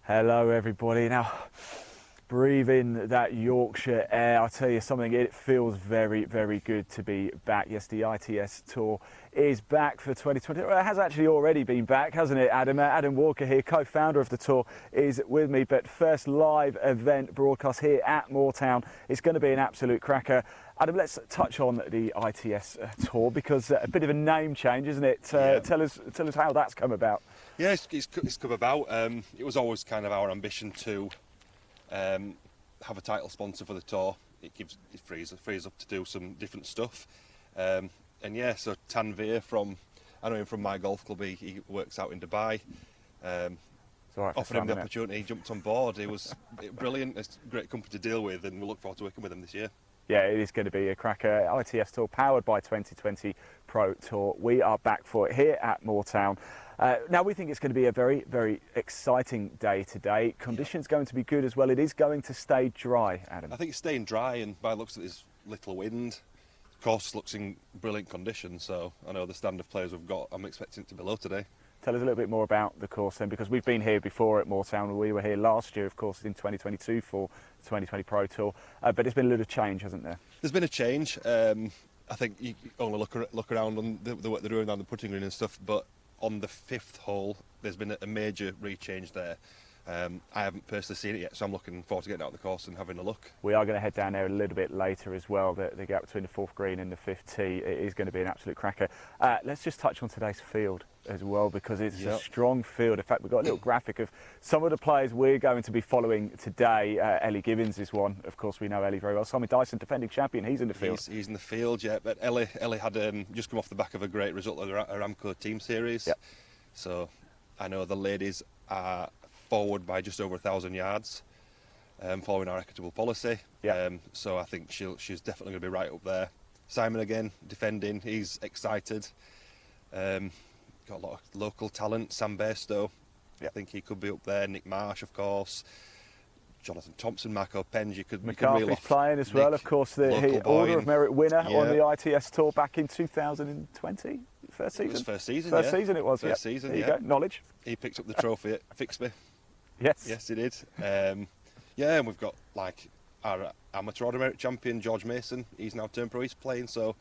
Hello everybody. Now, breathe in that Yorkshire air. I'll tell you something, it feels very, very good to be back. Yes, the ITS Tour is back for 2020. Well, it has actually already been back, hasn't it, Adam? Adam Walker here, co-founder of the tour, is with me. But first live event broadcast here at Moortown. It's going to be an absolute cracker. Adam, let's touch on the ITS Tour because a bit of a name change, isn't it? Tell us how that's come about. Yeah, it's come about. It was always kind of our ambition to have a title sponsor for the tour. It frees up to do some different stuff. And yeah, so Tanveer I know him from my golf club. He works out in Dubai. Offered him the opportunity. He jumped on board. It was brilliant. It's a great company to deal with, and we look forward to working with him this year. Yeah, it is going to be a cracker. ITS Tour powered by 2020 Pro Tour. We are back for it here at Moortown. Now we think it's going to be a very, very exciting day today. Conditions going to be good as well. It is going to stay dry, Adam. I think it's staying dry, and by the looks of it, there's little wind. The course looks in brilliant condition, so I know the stand of players we've got, I'm expecting it to be low today. Tell us a little bit more about the course then, because we've been here before at Moortown. We were here last year, of course, in 2022 for the 2020 Pro Tour, but there's been a little change, hasn't there? There's been a change. I think you only look around on the work they're doing on the putting green and stuff, but on the fifth hole, there's been a major rechange there. I haven't personally seen it yet, so I'm looking forward to getting out of the course and having a look. We are going to head down there a little bit later as well. The gap between the fourth green and the fifth tee, it is going to be an absolute cracker. Let's just touch on today's field as well, because it's a strong field. In fact, we've got a little graphic of some of the players we're going to be following today. Ellie Gibbons is one. Of course, we know Ellie very well. Simon Dyson, defending champion, he's in the field. He's in the field, yeah. But Ellie had just come off the back of a great result of the Aramco Team Series. Yep. So I know the ladies are forward by just over 1,000 yards, following our equitable policy. So I think she's definitely going to be right up there. Simon again, defending, he's excited. Got a lot of local talent. Sam Bairstow, I think he could be up there. Nick Marsh, of course. Jonathan Thompson, Marco Penge, you could McCarthy's playing as well, of course, the Order of Merit winner on the ITS Tour back in 2020. First season? It was first season, First season it was, First season, there you go, knowledge. He picked up the trophy at Fixby. Yes, he did. And we've got like our amateur Order Merit champion, George Mason. He's now turned pro, he's playing, so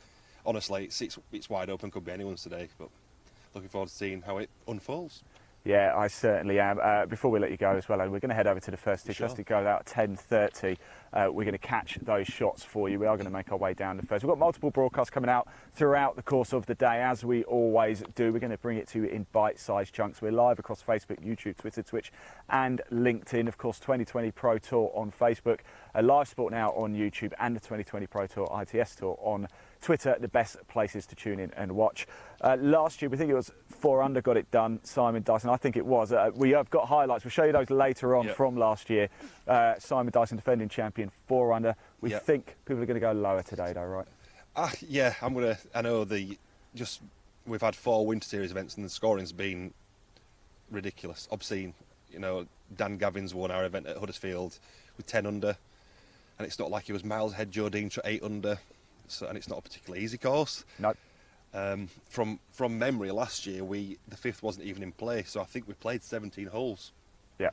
honestly, it's wide open, could be anyone's today, but looking forward to seeing how it unfolds. Yeah, I certainly am. Before we let you go as well, we're going to head over to the first tee. First tee goes out at 10:30. We're going to catch those shots for you. We are going to make our way down the first. We've got multiple broadcasts coming out throughout the course of the day, as we always do. We're going to bring it to you in bite-sized chunks. We're live across Facebook, YouTube, Twitter, Twitch and LinkedIn. Of course, 2020 Pro Tour on Facebook, Live Sport Now on YouTube, and the 2020 Pro Tour ITS Tour on Twitter, the best places to tune in and watch. Last year, we think it was 4 under got it done, Simon Dyson. I think it was. We have got highlights. We'll show you those later on from last year. Simon Dyson, defending champion, 4 under. We think people are going to go lower today, though, right? Yeah, I know we've had 4 Winter Series events and the scoring's been ridiculous, obscene. You know, Dan Gavins won our event at Huddersfield with 10 under, and it's not like he was miles ahead. Joe Dean shot 8 under. So, and it's not a particularly easy course. No. From memory, last year the fifth wasn't even in play, so I think we played 17 holes. Yeah.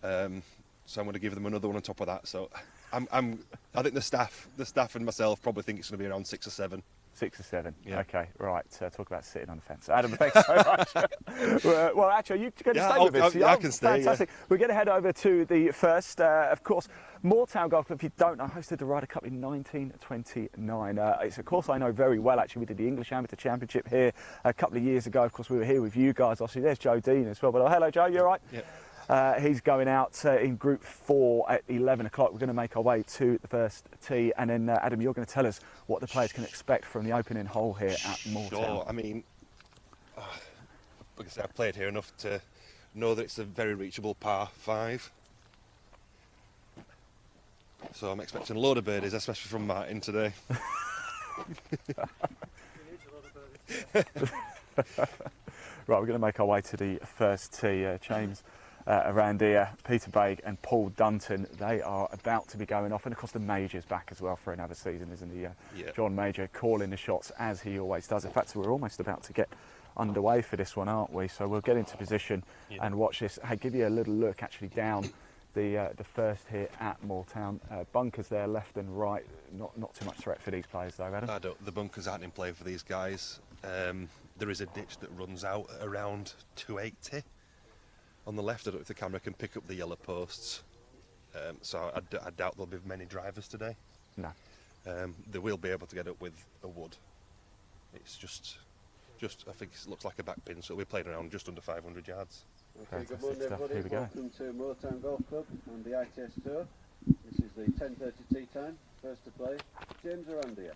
So I'm going to give them another one on top of that. So I think the staff and myself probably think it's going to be around 6 or 7. 6 or 7. Yeah. Okay, right. Talk about sitting on the fence. Adam, thanks so much. Well, actually, you're going to stay with us. I can stay. Fantastic. Yeah. We're going to head over to the first. Of course, Moortown Golf Club, if you don't know, hosted the Ryder Cup in 1929. It's a course I know very well, actually. We did the English Amateur Championship here a couple of years ago. Of course, we were here with you guys. Obviously, there's Joe Dean as well. But hello, Joe. You all right? Yeah. He's going out in Group 4 at 11 o'clock. We're going to make our way to the first tee, and then Adam, you're going to tell us what the players can expect from the opening hole here at Moortown. Sure. I mean, like I said, I've played here enough to know that it's a very reachable par 5. So I'm expecting a load of birdies, especially from Martin today. Right, we're going to make our way to the first tee. James around here, Peter Baig and Paul Dunton, they are about to be going off, and of course the Major's back as well for another season, isn't he? John Major calling the shots as he always does. In fact, we're almost about to get underway for this one, aren't we? So we'll get into position and watch this. Hey, give you a little look actually down the first here at Moortown. Bunkers there, left and right. Not too much threat for these players though, Adam. The bunkers aren't in play for these guys. There is a ditch that runs out at around 280 on the left. I don't know if the camera can pick up the yellow posts. So I doubt there'll be many drivers today. No. They will be able to get up with a wood. It's just I think it looks like a back pin, so we're playing around just under 500 yards. Okay, good morning everybody. Here we go. Welcome to Moortown Golf Club and the iTS Tour. This is the 10:30 tee time. First to play, James Arandia.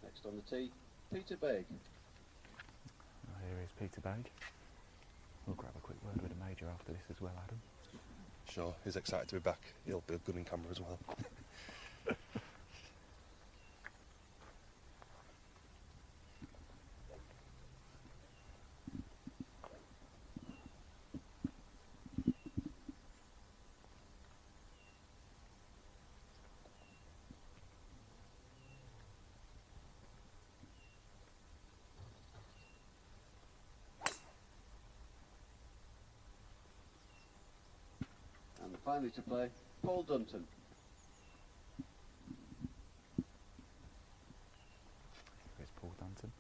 Next on the tee, Peter Begg. Here is Peter Begg. We'll grab a quick word with the Major after this as well, Adam. Sure, he's excited to be back. He'll be good in camera as well. And finally to play, Paul Dunton. Here's Paul Dunton.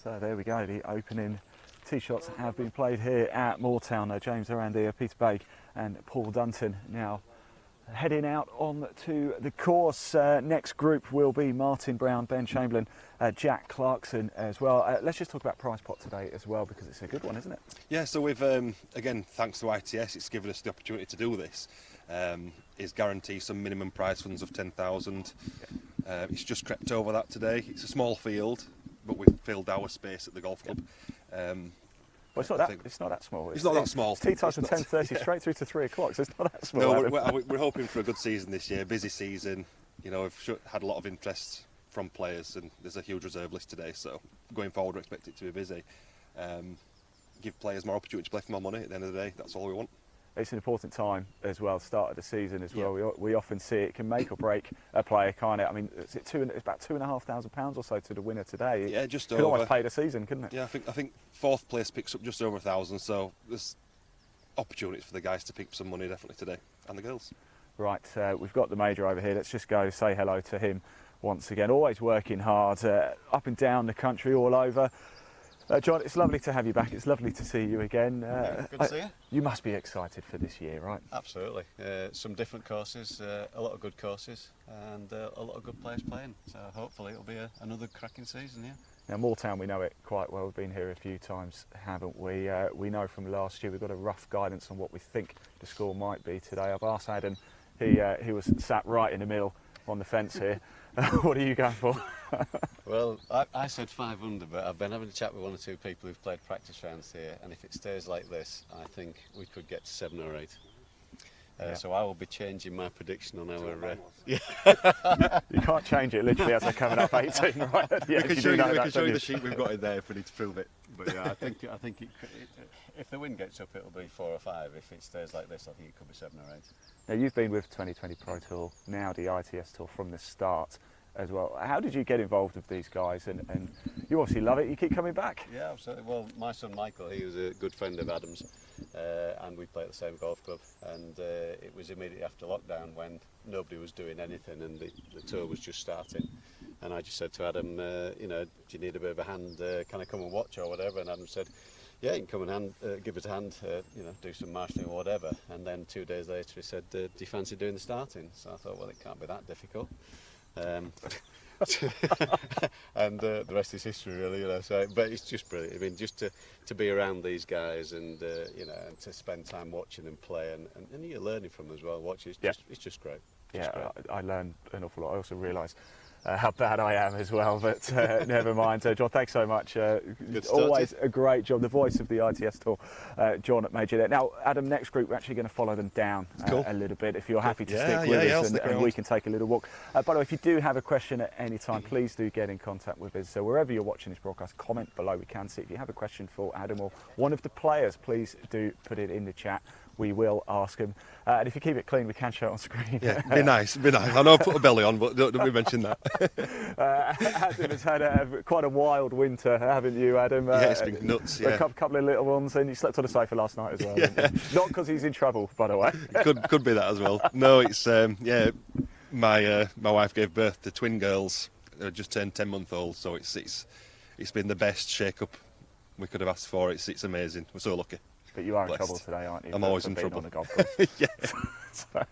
So there we go, the opening tee shots have been played here at Moortown. James Arandia, Peter Begg and Paul Dunton now heading out on to the course. Next group will be Martin Brown, Ben Chamberlain, Jack Clarkson as well. Let's just talk about prize pot today as well, because it's a good one, isn't it? Yeah, so we've, again, thanks to ITS, it's given us the opportunity to do this. Is guarantee some minimum prize funds of 10,000. It's just crept over that today. It's a small field, but we've filled our space at the golf club. Well, it's not that small. It's not that small. It's tee times from 10:30 straight through to 3 o'clock, so it's not that small. No, we're hoping for a good season this year, busy season. You know, we've had a lot of interest from players, and there's a huge reserve list today, so going forward we expect it to be busy. Give players more opportunity to play for more money at the end of the day. That's all we want. It's an important time as well, start of the season as well. We often see it can make or break a player, can't it? I mean, it's about £2,500 or so to the winner today. Yeah, just could almost play the season, couldn't it? Yeah, I think fourth place picks up just over 1,000, so there's opportunities for the guys to pick up some money definitely today, and the girls. Right, we've got the Major over here. Let's just go say hello to him once again. Always working hard, up and down the country, all over. John, it's lovely to have you back. It's lovely to see you again. Good to see you. You must be excited for this year, right? Absolutely. Some different courses, a lot of good courses, and a lot of good players playing. So hopefully it'll be another cracking season, yeah. Now, Moortown, we know it quite well. We've been here a few times, haven't we? We know from last year we've got a rough guidance on what we think the score might be today. I've asked Adam, he was sat right in the middle on the fence here. What are you going for? Well, I said 500, but I've been having a chat with one or two people who've played practice rounds here, and if it stays like this, I think we could get to 7 or 8. Yeah. So I will be changing my prediction on our... You can't change it literally as they're coming up 18, right? Yeah, we can show you the sheet we've got in there if we need to prove it. But yeah, I think if the wind gets up, it'll be 4 or 5. If it stays like this, I think it could be 7 or 8. Now, you've been with 2020 Pro Tour, now the ITS Tour from the start as well. How did you get involved with these guys? And you obviously love it. You keep coming back. Yeah, absolutely. Well, my son Michael, he was a good friend of Adam's, and we play at the same golf club. And it was immediately after lockdown when nobody was doing anything and the tour was just starting. And I just said to Adam, you know, do you need a bit of a hand? Can I come and watch or whatever? And Adam said, yeah, you can come and give us a hand, you know, do some marshalling or whatever. And then 2 days later he said, do you fancy doing the starting? So I thought, well, it can't be that difficult. And the rest is history, really, you know. So, but it's just brilliant. I mean, just to be around these guys and you know, and to spend time watching them play, and you're learning from them as well. Watching, it's just great. Yeah, I learned an awful lot. I also realised how bad I am as well, but never mind. John, thanks so much. Always a great job. The voice of the ITS Tour, John made you there. Now, Adam, next group, we're actually going to follow them down a little bit. If you're happy to stick with us and we can take a little walk. By the way, if you do have a question at any time, please do get in contact with us. So wherever you're watching this broadcast, comment below. We can see if you have a question for Adam or one of the players, please do put it in the chat. We will ask him. And if you keep it clean, we can show it on screen. Yeah, be nice. I know I put a belly on, but don't we mention that. Adam has had quite a wild winter, haven't you, Adam? Yeah, it's been nuts, yeah. A couple of little ones, and you slept on the sofa last night as well. Yeah. Not because he's in trouble, by the way. Could be that as well. No, it's, yeah, my wife gave birth to twin girls. They just turned 10-month-old, so it's been the best shake-up we could have asked for. It's amazing. We're so lucky. But you are in trouble today, aren't you? I'm always in trouble. On the golf course. Yeah. So,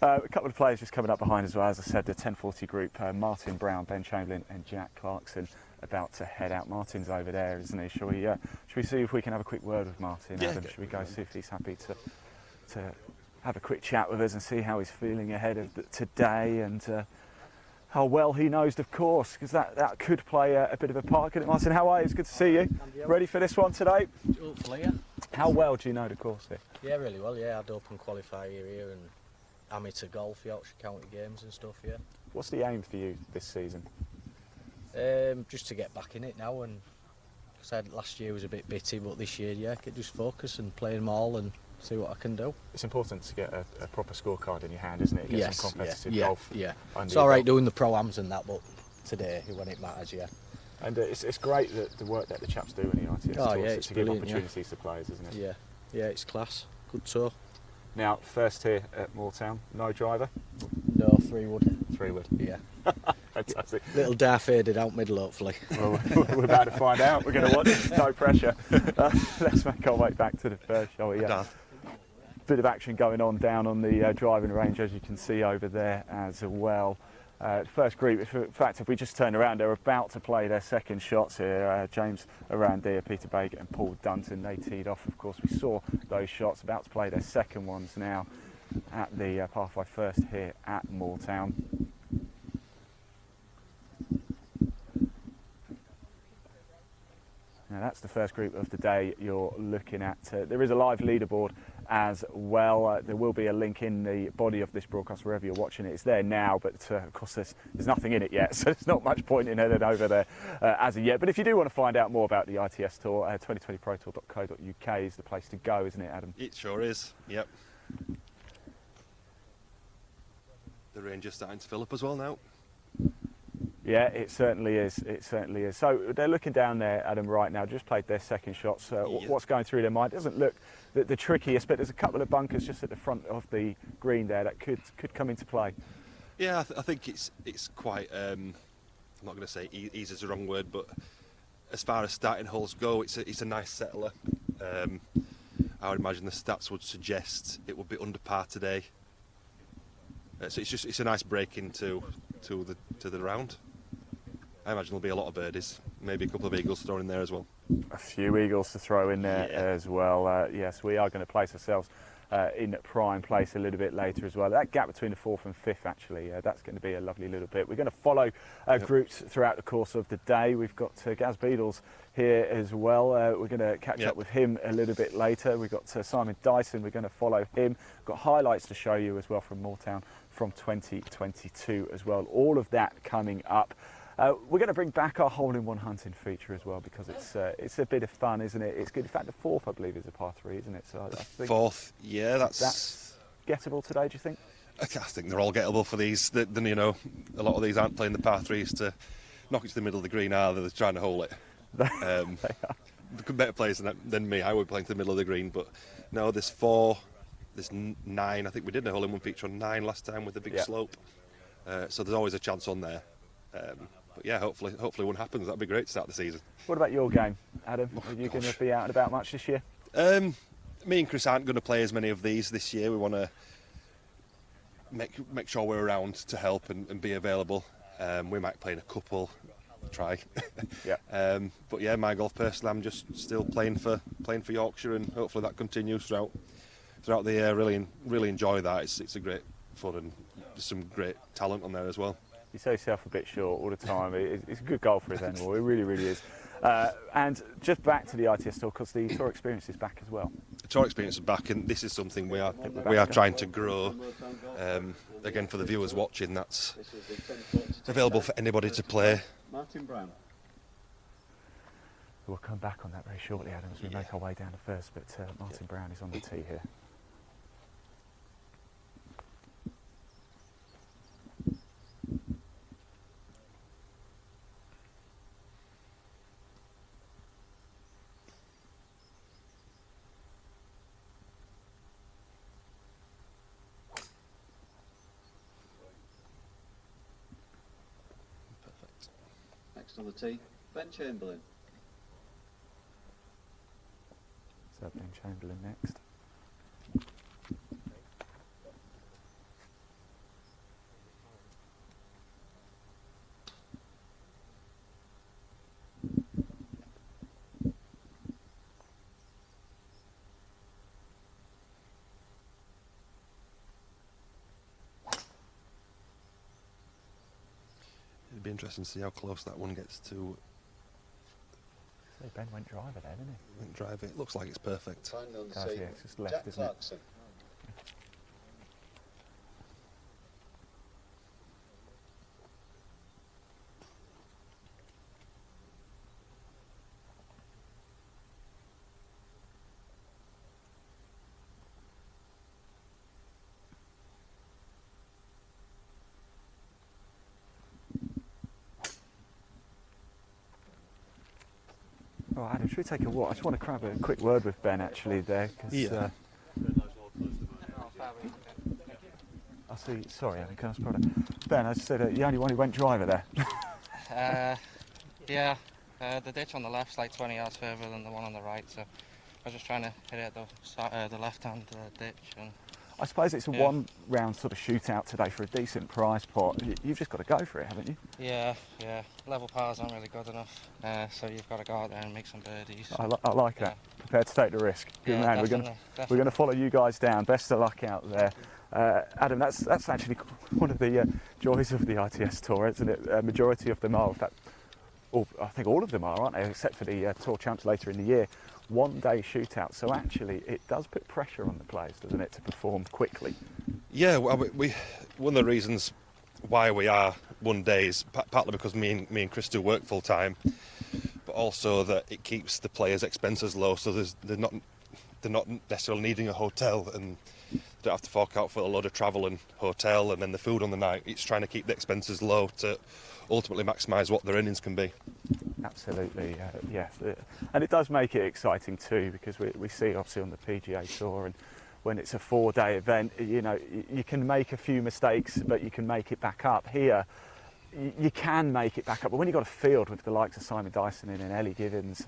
a couple of players just coming up behind as well. As I said, the 1040 group, Martin Brown, Ben Chamberlain and Jack Clarkson about to head out. Martin's over there, isn't he? Shall we see if we can have a quick word with Martin? Yeah, Adam, should we go see if he's happy to have a quick chat with us and see how he's feeling ahead of today and how well he knows the course, because that could play a bit of a part. Martin, how are you? It's good to see you. Ready for this one today? Hopefully, yeah. How well do you know the course here? Yeah, really well, yeah. I had open qualifier here and amateur golf, Yorkshire County Games and stuff, yeah. What's the aim for you this season? Just to get back in it now, and because last year was a bit bitty, but this year, yeah, I could just focus and play them all and see what I can do. It's important to get a proper scorecard in your hand, isn't it? Get some competitive golf. Yeah, it's all right doing the pro-ams and that, but today, when it matters, yeah. And it's great that the work that the chaps do in the ITS Tour, yeah, it's to give brilliant, opportunities to players, isn't it? Yeah, yeah, it's class. Good tour. Now, first here at Moortown, no driver? No, 3 wood. 3 wood. Yeah. Fantastic. Little dar faded out middle, hopefully. Well, we're about to find out. We're going to watch. No pressure. Let's make our way back to the first, shall we? Yeah. Bit of action going on down on the driving range, as you can see over there as well. First group, in fact, if we just turn around, they're about to play their second shots here. James Arandia, Peter Baker and Paul Dunton, they teed off. Of course, we saw those shots, about to play their second ones now at the par 5 first here at Moortown. Now that's the first group of the day you're looking at. There is a live leaderboard as well. There will be a link in the body of this broadcast wherever you're watching it. It's there now, but of course there's nothing in it yet, so there's not much point in heading over there as of yet. But if you do want to find out more about the ITS Tour, 2020protour.co.uk is the place to go, isn't it, Adam? It sure is, yep. The range is starting to fill up as well now. Yeah, it certainly is. It certainly is. So they're looking down there, Adam, right now. Just played their second shots. What's going through their mind? It doesn't look the trickiest, but there's a couple of bunkers just at the front of the green there that could come into play. Yeah, I think it's quite. I'm not going to say easy is the wrong word, but as far as starting holes go, it's a nice settler. I would imagine the stats would suggest it would be under par today. So it's a nice break into the round. I imagine there'll be a lot of birdies, maybe a couple of eagles thrown in there as well. A few eagles to throw in there as well. Yes, we are going to place ourselves in prime place a little bit later as well. That gap between the 4th and 5th, actually, that's going to be a lovely little bit. We're going to follow groups throughout the course of the day. We've got Gaz Beadles here as well. We're going to catch up with him a little bit later. We've got Simon Dyson. We're going to follow him. We've got highlights to show you as well from Moortown from 2022 as well. All of that coming up. We're going to bring back our hole-in-one hunting feature as well, because it's a bit of fun, isn't it? It's good. In fact, the 4th, I believe, is a par 3, isn't it? So I think 4th, yeah, that's gettable today. Do you think? I think they're all gettable for these. Then you know, a lot of these aren't playing the par 3s to knock it to the middle of the green, are they? They're trying to hole it. They are. better players than me. I would play into the middle of the green, but no, there's 4, there's 9. I think we did a hole-in-one feature on 9 last time with the big slope. So there's always a chance on there. But yeah, hopefully one happens. That'd be great to start the season. What about your game, Adam? Are you going to be out and about much this year? Me and Chris aren't going to play as many of these this year. We want to make sure we're around to help and be available. We might play in a couple, try. Yeah. But yeah, my golf personally, I'm just still playing for Yorkshire, and hopefully that continues throughout the year. Really enjoy that. It's a great fun, and there's some great talent on there as well. You say yourself a bit short all the time. He's a good golfer, is Enwell. He really is. And just back to the ITS Tour, because the tour experience is back as well. The tour experience is back, and this is something we are trying to grow. Again, for the viewers watching, that's available for anybody to play. Martin Brown. We'll come back on that very shortly, Adam, as we make our way down to first. But Martin Brown is on the tee here. Next on the tee, Ben Chamberlain. So Ben Chamberlain next. It'd be interesting to see how close that one gets to. So Ben went driver there, didn't he? Went drive it. Looks like it's perfect. Finally on the Does, tee, yeah, it's just left, Jack isn't it? Clarkson. Oh, Adam, should we take a walk? I just want to grab a quick word with Ben actually there. Cause, I see. Sorry, Adam, can I spot it? Ben, I just said you're the only one who went driver there. Yeah, the ditch on the left's like 20 yards further than the one on the right, so I was just trying to hit it at the left-hand ditch. And I suppose it's a one-round sort of shootout today for a decent prize pot. You've just got to go for it, haven't you? yeah, level pars aren't really good enough, so you've got to go out there and make some birdies. I like that. Prepared to take the risk. Good man. Definitely. We're going to follow you guys down. Best of luck out there. Adam, that's actually one of the joys of the ITS Tour, isn't it? A majority of them are, in fact, I think all of them are, aren't they? Except for the Tour Champs later in the year. One-day shootout. So actually, it does put pressure on the players, doesn't it, to perform quickly? Yeah, well, one of the reasons why we are one day is partly because me and Chris do work full time, but also that it keeps the players' expenses low, so they're not necessarily needing a hotel, and they don't have to fork out for a load of travel and hotel and then the food on the night. It's trying to keep the expenses low to ultimately maximise what their earnings can be. Absolutely, yeah. And it does make it exciting too, because we see obviously on the PGA Tour, and when it's a 4-day event, you know, you can make a few mistakes, but you can make it back up. Here, you can make it back up, but when you've got a field with the likes of Simon Dyson and Ellie Gibbons,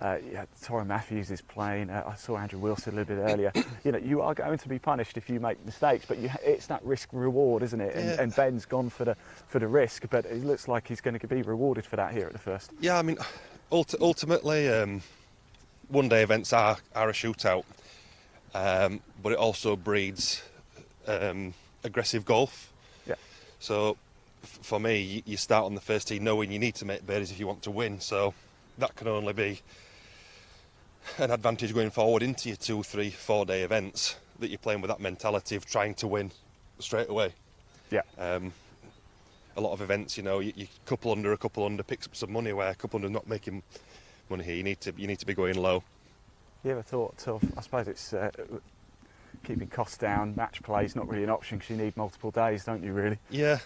Torrin Matthews is playing, I saw Andrew Wilson a little bit earlier, you know, you are going to be punished if you make mistakes, but it's that risk reward, isn't it? And Ben's gone for the risk, but it looks like he's going to be rewarded for that here at the first. Yeah, I mean, ultimately, one-day events are a shootout, but it also breeds aggressive golf. Yeah. So for me, you start on the first tee knowing you need to make birdies if you want to win, so that can only be an advantage going forward into your 2, 3, 4-day events, that you're playing with that mentality of trying to win straight away. Yeah. A lot of events, you know, you couple under, picks up some money, where a couple under not making money here. You need to be going low. You ever thought of, I suppose it's keeping costs down, match play is not really an option because you need multiple days, don't you, really? Yeah.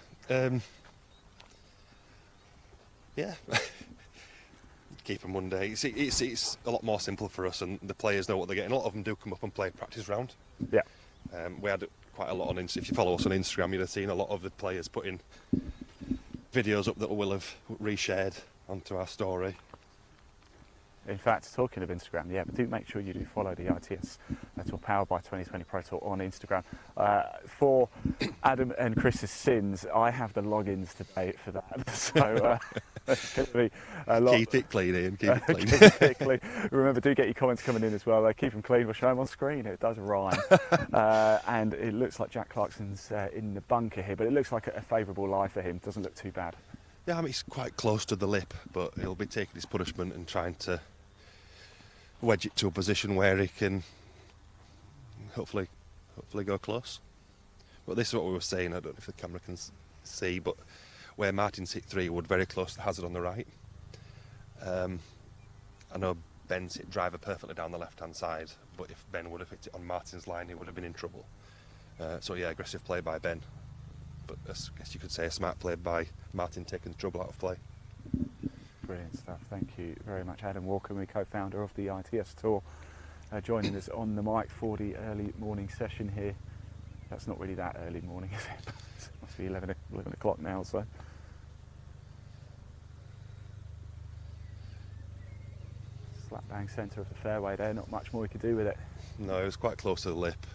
keep them one day. It's a lot more simple for us, and the players know what they're getting. A lot of them do come up and play practice round. Yeah. We had quite a lot on If you follow us on Instagram, you'd have seen a lot of the players putting videos up that we'll have reshared onto our story. In fact, talking of Instagram, yeah, but do make sure you do follow the ITS Tour powered by 2020 Pro Tour on Instagram. For Adam and Chris's sins, I have the logins today for that, so it's going to be a lot. Keep it clean, Ian. Keep it clean. Keep it clean. Remember, do get your comments coming in as well. Keep them clean. We'll show them on screen. It does rhyme. And it looks like Jack Clarkson's in the bunker here, but it looks like a favourable lie for him. Doesn't look too bad. Yeah, I mean, he's quite close to the lip, but he'll be taking his punishment and trying to wedge it to a position where he can hopefully go close. But this is what we were saying. I don't know if the camera can see, but where Martin's hit 3 would very close to the hazard on the right. I know Ben's hit driver perfectly down the left-hand side, but if Ben would have hit it on Martin's line, he would have been in trouble. So yeah, aggressive play by Ben, but I guess you could say a smart play by Martin, taking the trouble out of play. Brilliant stuff. Thank you very much, Adam Walker, my co-founder of the ITS Tour, joining us on the mic for the early morning session here. That's not really that early morning, is it? It must be 11 o'clock now, so. Slap bang centre of the fairway there, not much more we could do with it. No, it was quite close to the lip.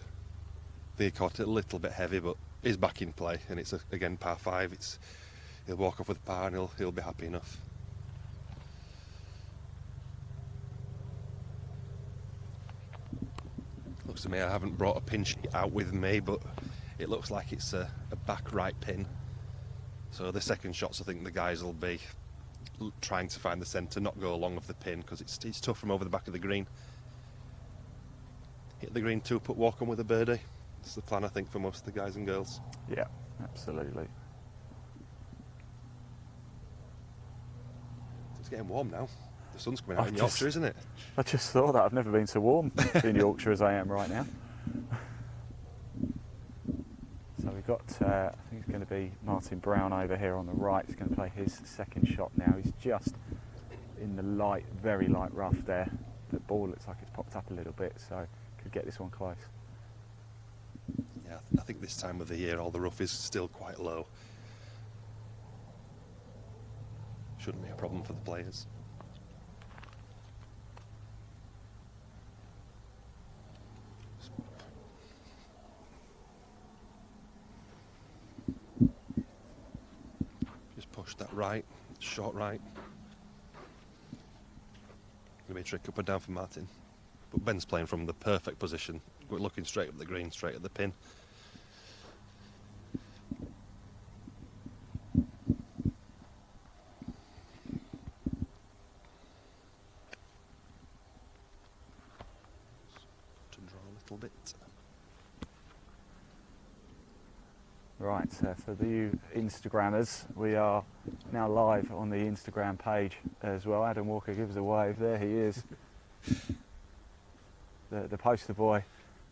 They caught it a little bit heavy, but he's back in play, and it's again par 5. He'll walk off with par, and he'll be happy enough. Looks to me I haven't brought a pin sheet out with me, but it looks like it's a back right pin. So the second shots, I think the guys will be trying to find the centre, not go along with the pin, because it's tough from over the back of the green. Hit the green 2, put walk on with a birdie. That's the plan, I think, for most of the guys and girls. Yeah, absolutely. It's getting warm now. The sun's coming out in Yorkshire, isn't it? I just thought that. I've never been so warm in Yorkshire as I am right now. So we've got, I think it's going to be Martin Brown over here on the right. He's going to play his second shot now. He's just in the light, very light rough there. The ball looks like it's popped up a little bit, so could get this one close. Yeah, I think this time of the year all the rough is still quite low. Shouldn't be a problem for the players. Push that right, short right. Gonna be a trick up and down for Martin. But Ben's playing from the perfect position. We're looking straight up the green, straight at the pin. To draw a little bit. Right, for the Instagrammers, we are now live on the Instagram page as well. Adam Walker gives a wave. There he is. The poster boy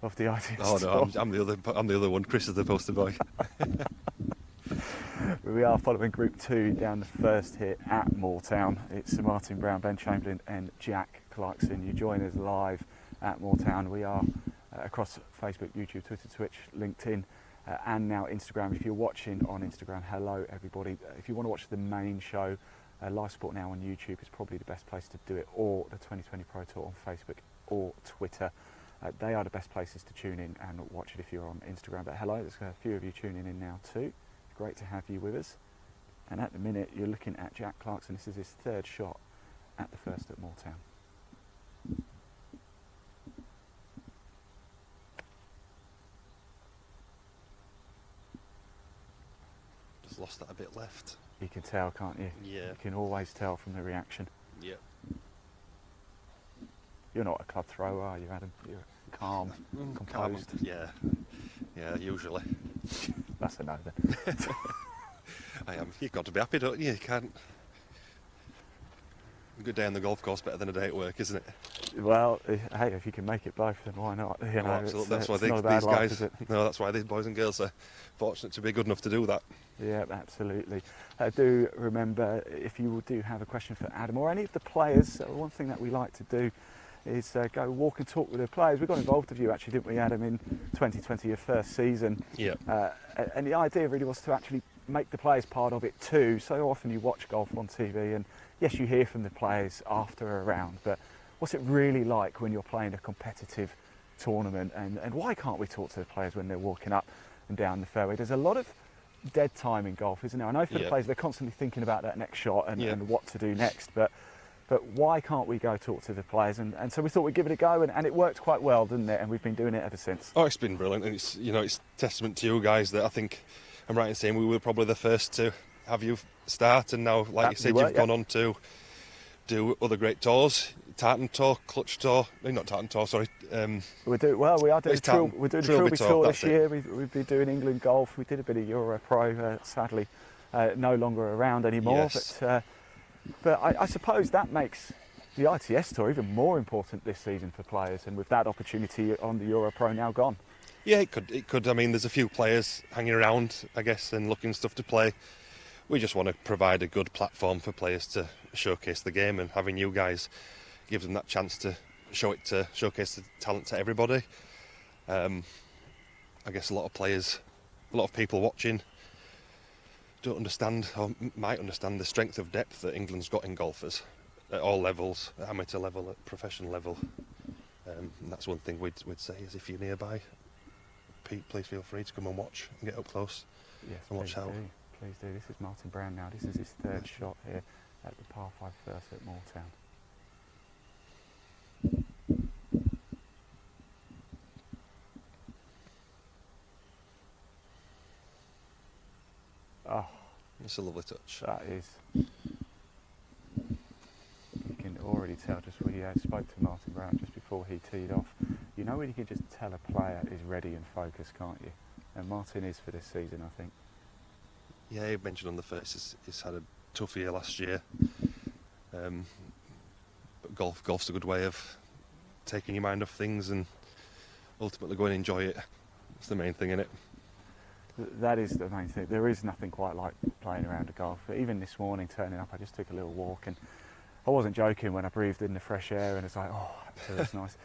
of the ITS. Oh no, I'm the other one. Chris is the poster boy. We are following Group 2 down the first hit at Moortown. It's Sir Martin Brown, Ben Chamberlain and Jack Clarkson. You join us live at Moortown. We are across Facebook, YouTube, Twitter, Twitch, LinkedIn, and now Instagram. If you're watching on Instagram, hello everybody. If you want to watch the main show, Live Sport Now on YouTube is probably the best place to do it, or the 2020 Pro Tour on Facebook or Twitter. They are the best places to tune in and watch it if you're on Instagram. But hello, there's a few of you tuning in now too. Great to have you with us. And at the minute, you're looking at Jack Clarkson. This is his third shot at the first at Moortown. Lost that a bit left. You can tell, can't you? Yeah. You can always tell from the reaction. Yeah. You're not a club thrower, are you, Adam? You're calm, composed. Yeah. Yeah, usually. That's a no then. I am. You've got to be happy, don't you? You can't A good day on the golf course better than a day at work, isn't it? Well, hey, if you can make it both, then why not? You know, Absolutely. That's why it's not a bad these life, guys. is it? No, that's why these boys and girls are fortunate to be good enough to do that. Yeah, absolutely. Do remember, if you do have a question for Adam or any of the players, one thing that we like to do is go walk and talk with the players. We got involved with you actually, didn't we, Adam, in 2020, your first season? Yeah. And the idea really was to actually make the players part of it too. So often you watch golf on TV and yes, you hear from the players after a round, but what's it really like when you're playing a competitive tournament, and why can't we talk to the players when they're walking up and down the fairway? There's a lot of dead time in golf, isn't there? I know for the players, they're constantly thinking about that next shot and what to do next, but why can't we go talk to the players? And so we thought we'd give it a go, and it worked quite well, didn't it? And we've been doing it ever since. Oh, it's been brilliant, and it's, you know, it's testament to you guys that I think I'm right in saying we were probably the first to have you start, and now, like you said, you've gone on to do other great tours. Tartan Tour, Clutch Tour, no, not Tartan Tour, sorry. We are doing we're doing the Trilby Tour this year. We've been doing England golf. We did a bit of Euro Pro, sadly no longer around anymore. Yes. But I suppose that makes the ITS Tour even more important this season for players, and with that opportunity on the Euro Pro now gone. Yeah, it could. I mean, there's a few players hanging around, I guess, and looking stuff to play. We just want to provide a good platform for players to showcase the game, and having you guys gives them that chance to showcase the talent to everybody. I guess a lot of players, a lot of people watching don't understand, or might understand, the strength of depth that England's got in golfers at all levels, at amateur level, at professional level. And that's one thing we'd say is, if you're nearby, please feel free to come and watch and get up close. Yes, and watch how. Please do. This is Martin Brown now. This is his third shot here at the par 5 first at Moortown. Oh, it's a lovely touch. That is. You can already tell, just when you spoke to Martin Brown just before he teed off, you know when you can just tell a player is ready and focused, can't you? And Martin is for this season, I think. Yeah, he mentioned on the first he's had a tough year last year. But golf's a good way of taking your mind off things and ultimately go and enjoy it. It's the main thing, isn't it? That is the main thing. There is nothing quite like playing around a golf. Even this morning, turning up, I just took a little walk, and I wasn't joking when I breathed in the fresh air, and it's like, oh, that's nice.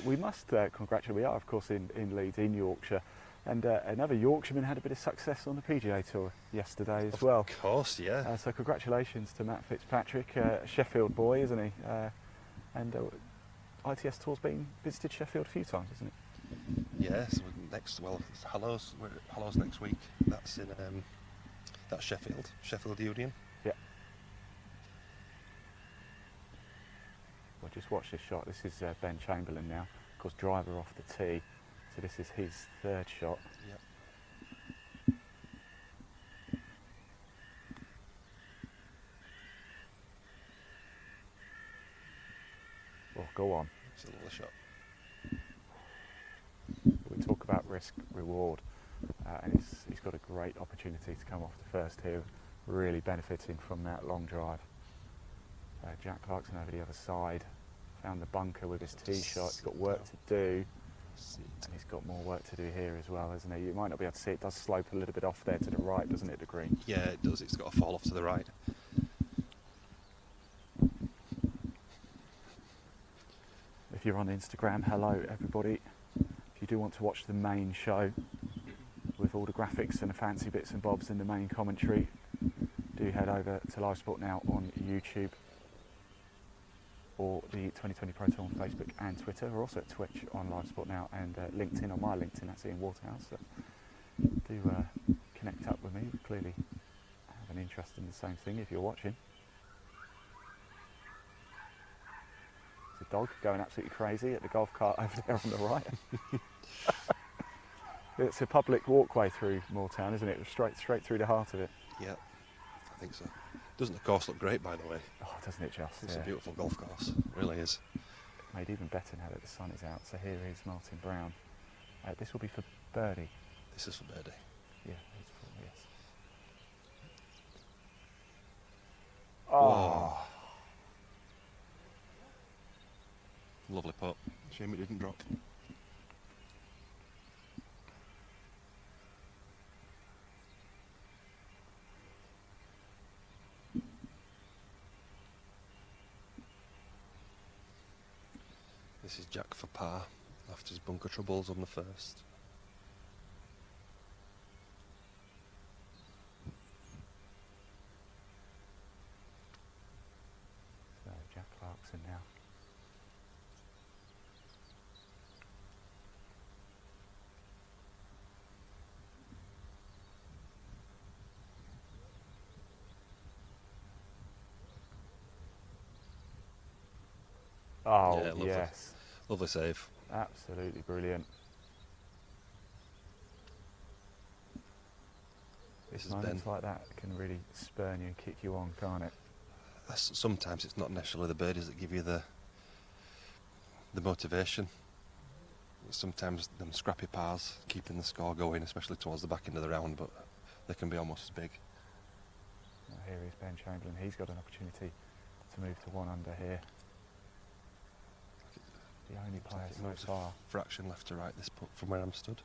We must congratulate. We are, of course, in Leeds, in Yorkshire, and another Yorkshireman had a bit of success on the PGA Tour yesterday as well. Of course, yeah. So congratulations to Matt Fitzpatrick, Sheffield boy, isn't he? And ITS Tour's been visited Sheffield a few times, isn't it? Yes. Hallows next week. That's in that's Sheffield Union. Yeah. Well, just watch this shot. This is Ben Chamberlain now. Of course, driver off the tee. So this is his third shot. Yep. Well, go on. It's a lovely shot. We talk about risk reward, and he's got a great opportunity to come off the first here, really benefiting from that long drive. Jack Clarkson over the other side, found the bunker with his tee shot. He's got work to do, and he's got more work to do here as well, hasn't he? You might not be able to see it. It does slope a little bit off there to the right, doesn't it, the green? Yeah, it does. It's got to fall off to the right. If you're on Instagram, hello everybody. If you do want to watch the main show with all the graphics and the fancy bits and bobs and the main commentary, do head over to Live Sport Now on YouTube, or the 2020 Pro Tour on Facebook and Twitter. We're also at Twitch on Live Sport Now, and LinkedIn on my LinkedIn, that's Ian Waterhouse. So do connect up with me. We clearly have an interest in the same thing if you're watching. There's a dog going absolutely crazy at the golf cart over there on the right. It's a public walkway through Moortown, isn't it? Straight through the heart of it. Yeah, I think so. Doesn't the course look great, by the way? Oh, doesn't it just? It's a beautiful golf course. It really is. Made even better now that the sun is out. So here is Martin Brown. This will be for birdie. This is for birdie. Yeah, it's for, yes. Oh. Lovely putt. Shame it didn't drop. This is Jack for par after his bunker troubles on the first. So Jack Clarkson now. Oh, Yeah, lovely. yes. Lovely save. Absolutely brilliant. This is Moments Ben. like that can really spurn you and kick you on, can't it? Sometimes it's not necessarily the birdies that give you the motivation. Sometimes them scrappy pars keeping the score going, especially towards the back end of the round, but they can be almost as big. Well, here is Ben Chamberlain. He's got an opportunity to move to 1 under here. The only player It so moves a far. fraction left to right this putt from where I'm stood.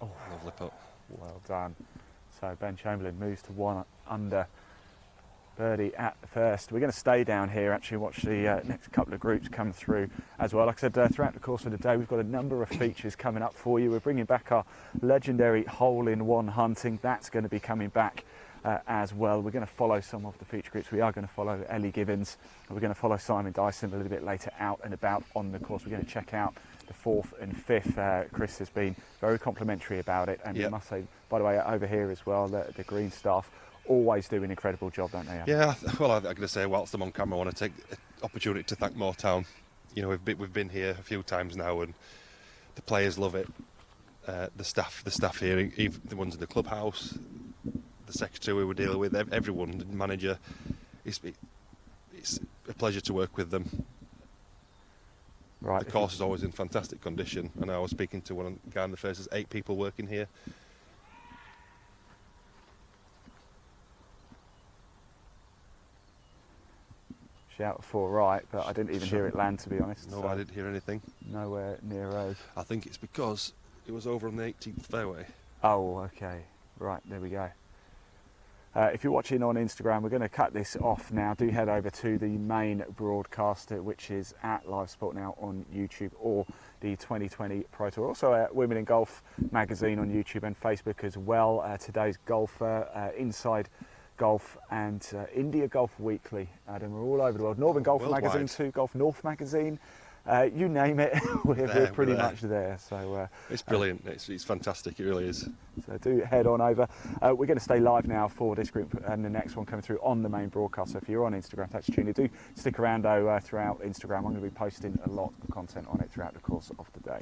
Oh, Lovely putt. well done. So Ben Chamberlain moves to 1 under. Birdie at the first. We're going to stay down here, actually watch the next couple of groups come through as well. Like I said, throughout the course of the day, we've got a number of features coming up for you. We're bringing back our legendary hole-in-one hunting. That's going to be coming back as well. We're going to follow some of the feature groups. We are going to follow Ellie Gibbons. We're going to follow Simon Dyson a little bit later out and about on the course. We're going to check out the 4th and 5th. Chris has been very complimentary about it. And I must say, by the way, over here as well, the green staff always do an incredible job, don't they? Yeah, well, I'm going to say, whilst I'm on camera, I want to take the opportunity to thank Moortown. You know, we've been here a few times now, and the players love it. The staff here, even the ones in the clubhouse, the secretary we were dealing with, everyone, the manager. It's a pleasure to work with them. Right. The course is always in fantastic condition, and I was speaking to one guy in the first. There's 8 people working here. Shout for right, but I didn't even hear it land, to be honest. No, so I didn't hear anything. Nowhere near us. I think it's because it was over on the 18th fairway. Oh, okay. Right, there we go. If you're watching on Instagram, we're going to cut this off now. Do head over to the main broadcaster, which is at Live Sport Now on YouTube, or the 2020 Pro Tour. Also at Women in Golf magazine on YouTube and Facebook as well. Today's golfer, Inside Golf and India Golf Weekly. Adam, we're all over the world. Northern Golf Worldwide. magazine too, Golf North magazine. You name it, we're pretty much there. So It's brilliant. It's fantastic. It really is. So do head on over. We're going to stay live now for this group and the next one coming through on the main broadcast. So if you're on Instagram, thanks for tuning in. Do stick around though throughout Instagram. I'm going to be posting a lot of content on it throughout the course of the day.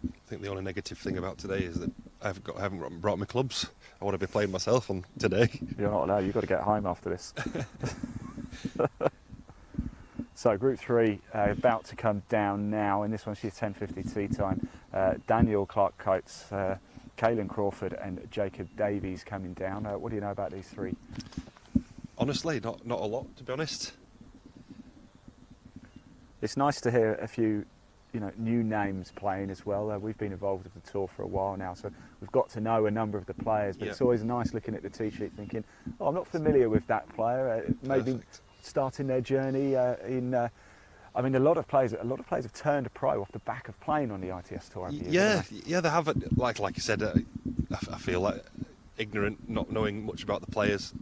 I think the only negative thing about today is that I haven't brought my clubs. I want to be playing myself on today. You're not allowed. You've got to get home after this. So Group 3 about to come down now, and this one's your 10:50 tee time. Daniel Clark Coates, Caelan Crawford, and Jacob Davies coming down. What do you know about these three? Honestly, not a lot, to be honest. It's nice to hear a few, new names playing as well. We've been involved with the tour for a while now, so we've got to know a number of the players. But it's always nice looking at the tee sheet, thinking, "Oh, I'm not familiar with that player." Maybe Perfect. starting their journey in. I mean, a lot of players have turned pro off the back of playing on the ITS tour. Over the years, Yeah, they have. Like you said, I feel like ignorant, not knowing much about the players,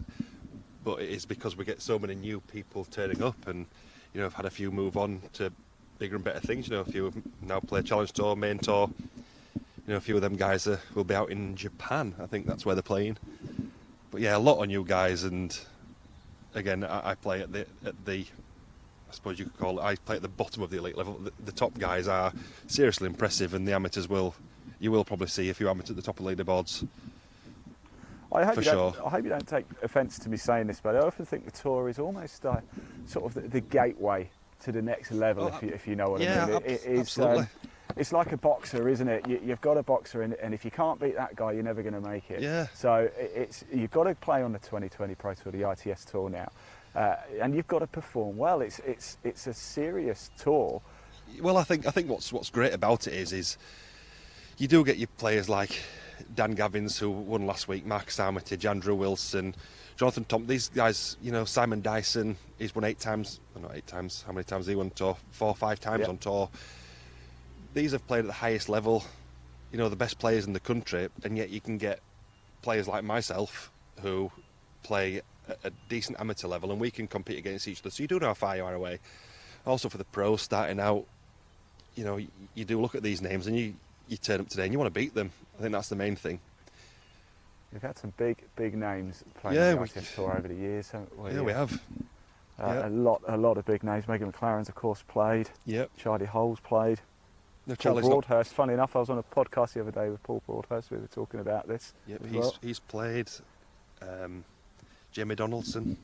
but it is because we get so many new people turning up, and I've had a few move on to bigger and better things. A few have now play Challenge Tour, Main Tour. A few of them guys will be out in Japan. I think that's where they're playing. But yeah, a lot of new guys, and again, I play at the I suppose you could call it, I play at the bottom of the elite level. The top guys are seriously impressive, and the amateurs you will probably see a few amateurs at the top of leaderboards. I hope for you sure. don't, I hope you don't take offence to me saying this, but I often think the tour is almost sort of the gateway to the next level, if you know what I mean. It is, absolutely. it's like a boxer, isn't it? You've got a boxer, and if you can't beat that guy, you're never going to make it. Yeah. So you've got to play on the 2020 Pro Tour, the ITS Tour now, and you've got to perform well. It's a serious tour. Well, I think what's great about it is you do get your players like Dan Gavins, who won last week, Marcus Armitage, Andrew Wilson, Jonathan Thompson. These guys, Simon Dyson, he's won 8 times. Well, not 8 times. How many times has he won tour? 4 or 5 times on tour. These have played at the highest level, the best players in the country, and yet you can get players like myself who play at a decent amateur level, and we can compete against each other. So you do know how far you are away. Also for the pros starting out, you do look at these names and you turn up today and you want to beat them. I think that's the main thing. We've had some big names playing the ITS Tour over the years, haven't we? Yeah, we have. A lot of big names. Megan McLaren's, of course, played. Yep. Charlie Hole's played. No, Paul Charlie's Broadhurst. Funny enough, I was on a podcast the other day with Paul Broadhurst. We were talking about this. Yep, well. he's played. Jamie Donaldson,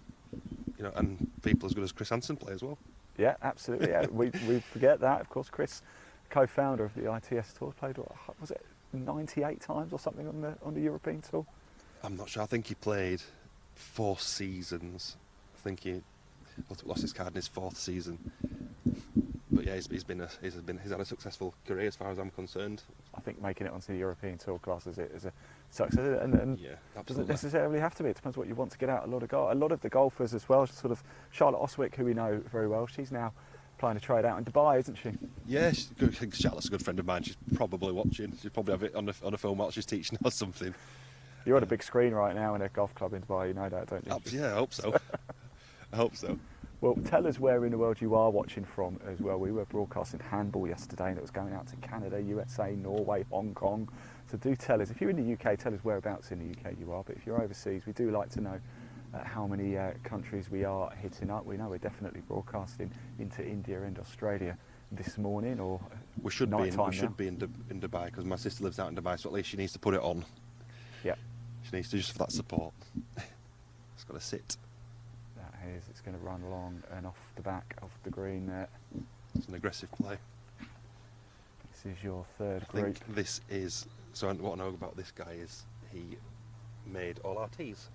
and people as good as Chris Hansen play as well. Yeah, absolutely. Yeah. we forget that. Of course, Chris, co-founder of the ITS Tour, played, what was it, 98 times or something on the European Tour? I'm not sure. I think he played 4 seasons. I think he lost his card in his 4th season. But yeah, he's had a successful career as far as I'm concerned. I think making it onto the European Tour class is a success, and yeah, doesn't necessarily have to be. It depends what you want to get out. A lot of the golfers as well. Sort of Charlotte Oswick, who we know very well, she's now playing a trade out in Dubai, isn't she? Yeah, Charlotte's a good friend of mine. She's probably watching. She'll probably have it on a phone while she's teaching or something. You're on a big screen right now in a golf club in Dubai. You know that, don't you? Yeah, I hope so. I hope so. Well, tell us where in the world you are watching from as well. We were broadcasting handball yesterday, and it was going out to Canada, USA, Norway, Hong Kong. So do tell us, if you're in the UK, tell us whereabouts in the UK you are. But if you're overseas, we do like to know how many countries we are hitting up. We know we're definitely broadcasting into India and Australia this morning, or we should be in Dubai, because my sister lives out in Dubai, so at least she needs to put it on. Yeah, she needs to, just for that support. It's got to sit. It's going to run long and off the back of the green there. It's an aggressive play. This is your third group. I think this is, so what I know about this guy is he made all our tees.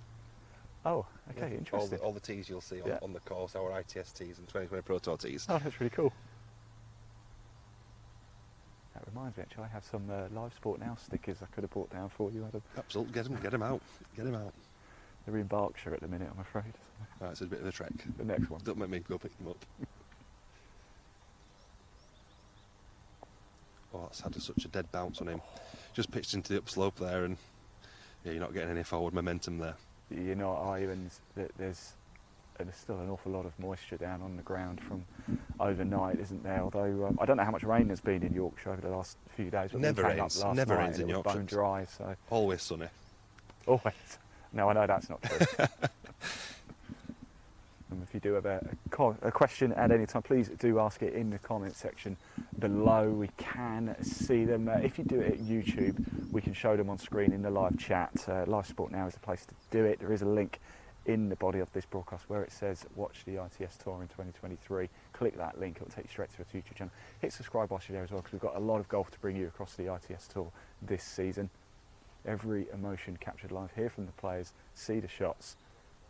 Oh, okay, interesting. All the tees you'll see on the course, our ITS tees and 2020 Pro Tour tees. Oh, that's really cool. That reminds me, actually, I have some Live Sport Now stickers I could have brought down for you, Adam. Absolutely, get them out. They're in Berkshire at the minute, I'm afraid. Right, it's a bit of a trek. The next one. Don't make me go pick them up. Oh, that's had such a dead bounce on him. Just pitched into the upslope there, and yeah, you're not getting any forward momentum there. You're not, are you? And there's still an awful lot of moisture down on the ground from overnight, isn't there? Although I don't know how much rain there's been in Yorkshire over the last few days. But Never rains in Yorkshire. Bone dry, so always sunny. Always. No, I know that's not true. And if you do have a question at any time, please do ask it in the comment section below. We can see them. If you do it at YouTube, we can show them on screen in the live chat. Live Sport Now is the place to do it. There is a link in the body of this broadcast where it says watch the ITS Tour in 2023. Click that link, it'll take you straight to our YouTube channel. Hit subscribe whilst you're there as well, because we've got a lot of golf to bring you across the ITS Tour this season. Every emotion captured live, hear from the players, see the shots,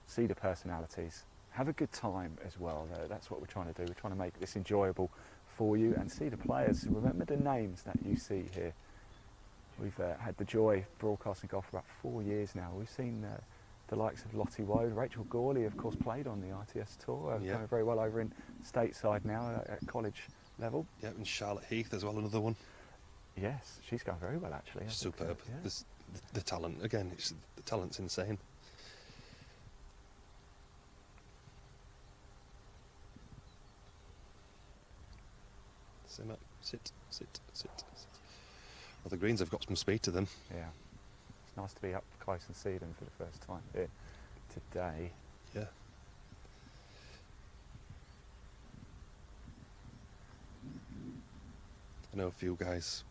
see the personalities, have a good time as well. That's what we're trying to do. We're trying to make this enjoyable for you and see the players. Remember the names that you see here. We've had the joy of broadcasting golf for about 4 years now. We've seen the likes of Lottie Woad, Rachel Gawley, of course, played on the ITS Tour, going very well over in stateside now at college level. Yeah, and Charlotte Heath as well, another one. Yes, she's going very well actually. Superb. Yeah. The talent, again, the talent's insane. Sit. Well, the greens have got some speed to them. Yeah. It's nice to be up close and see them for the first time here today. Yeah. I know a few guys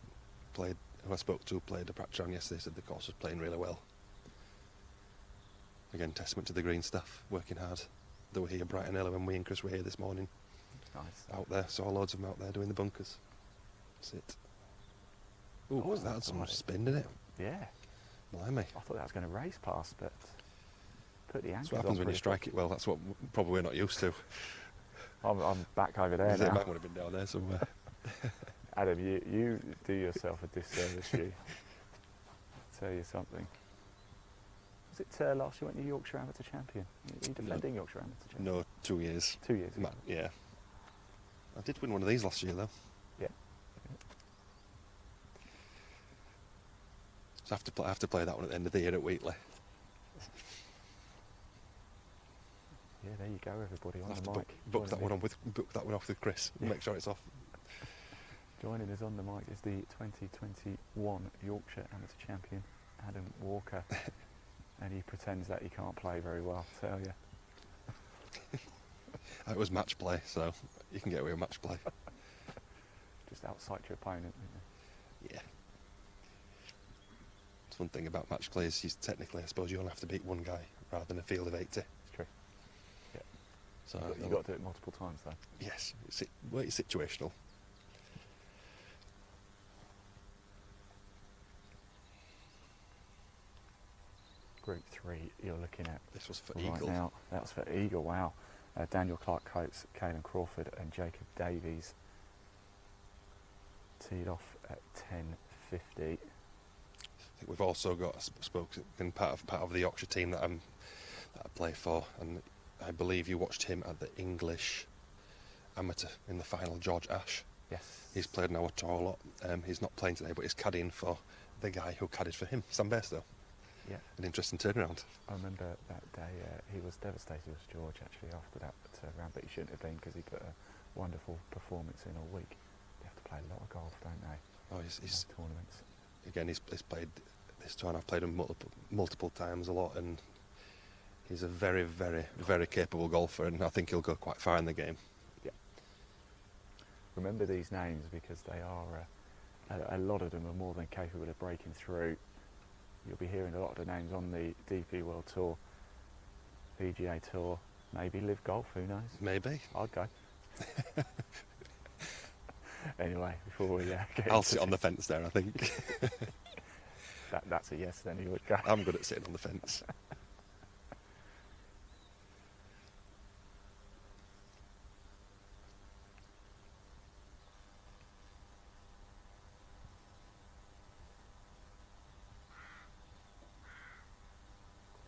who I spoke to played a practice round yesterday, said the course was playing really well. again, testament to the green staff, working hard. They were here bright and early when we and Chris were here this morning. Nice. Out there, saw loads of them out there doing the bunkers. That's it. Ooh, Oh, that had some right. spin, didn't it? Yeah. Blimey. I thought that was going to race past, but put the anchors That's what happens on when you pretty strike it well. That's what probably we're not used to. I'm back over there It now. might want to have been down there somewhere. Adam, you do yourself a disservice, you. I'll tell you something. Was it last year when you Yorkshire Amateur Champion? Are you defending Yorkshire Amateur Champion? No, 2 years. 2 years ago. Yeah. I did win one of these last year though. Yeah. So I have to play that one at the end of the year at Wheatley. Yeah, there you go, everybody on I'll have the to mic. book that Joining one book that one off with Chris. Yeah. Make sure it's off. Joining us on the mic is the 2021 Yorkshire Amateur Champion, Adam Walker. And he pretends that he can't play very well, I tell you. It was match play, so you can get away with match play. Just outside your opponent. Yeah. It's one thing about match play is technically, I suppose, you only have to beat one guy rather than a field of 80. It's true. Yeah. So You've got to do it multiple times, though. yes, it's situational. Group 3 you're looking at This was for right Eagle. now. That was for Eagle, wow. Daniel Clark-Coates, Caelan Crawford and Jacob Davies teed off at 10.50. I think we've also got spoken part of the Yorkshire team that I play for, and I believe you watched him at the English Amateur in the final, George Ash. Yes. He's played in our tour a lot. He's not playing today, but he's caddying for the guy who caddied for him, Sam Bairstow. Yeah. An interesting turnaround. I remember that day he was devastated with George actually after that round, but he shouldn't have been because he put a wonderful performance in all week. They have to play a lot of golf, don't they? Oh, he's Tournaments. again, he's played this tour, and I've played him multiple times a lot, and he's a very, very, very capable golfer, and I think he'll go quite far in the game. Yeah. Remember these names because they are a lot of them are more than capable of breaking through. You'll be hearing a lot of the names on the DP World Tour, PGA Tour, maybe Live Golf, who knows? Maybe. I'd go. Anyway, before we get I'll into sit on the fence there, I think. that's a yes, then you would go. I'm good at sitting on the fence.